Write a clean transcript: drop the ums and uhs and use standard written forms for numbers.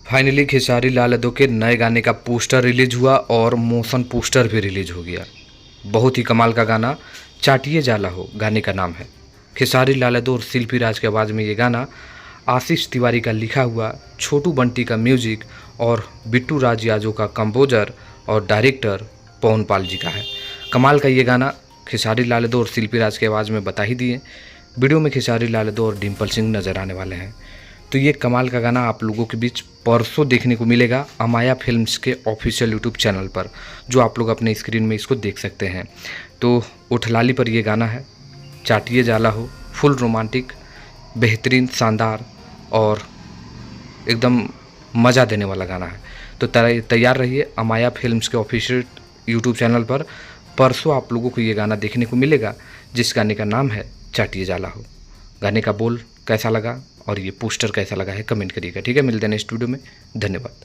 Finally Khesari Lal Yadav के नए गाने का पोस्टर रिलीज हुआ और मोशन पोस्टर भी रिलीज हो गया। बहुत ही कमाल का गाना चाटिए जाला हो गाने का नाम है। खेसारी लाल यादव और शिल्पी राज के आवाज़ में ये गाना आशीष तिवारी का लिखा हुआ, छोटू बंटी का म्यूजिक और बिट्टू राज यादव का कंपोजर और डायरेक्टर पवन पाल जी का है। कमाल का ये गाना खेसारी लाल यादव और शिल्पी राज के आवाज़ में बता ही दिए। वीडियो में खेसारी लाल यादव और डिम्पल सिंह नज़र आने वाले हैं। तो ये कमाल का गाना आप लोगों के बीच परसों देखने को मिलेगा अमाया फिल्म्स के ऑफिशियल यूट्यूब चैनल पर, जो आप लोग अपने स्क्रीन में इसको देख सकते हैं। तो उठलाली पर ये गाना है, चाटिए जाला हो, फुल रोमांटिक, बेहतरीन, शानदार और एकदम मज़ा देने वाला गाना है। तो तैयार रहिए अमाया फिल्म्स के ऑफिशियल यूट्यूब चैनल पर। परसों आप लोगों को ये गाना देखने को मिलेगा, जिस गाने का नाम है चाटिए जाला हो। गाने का बोल कैसा लगा और ये पोस्टर कैसा लगा है कमेंट करिएगा। ठीक है, मिलते हैं नेक्स्ट वीडियो में। धन्यवाद।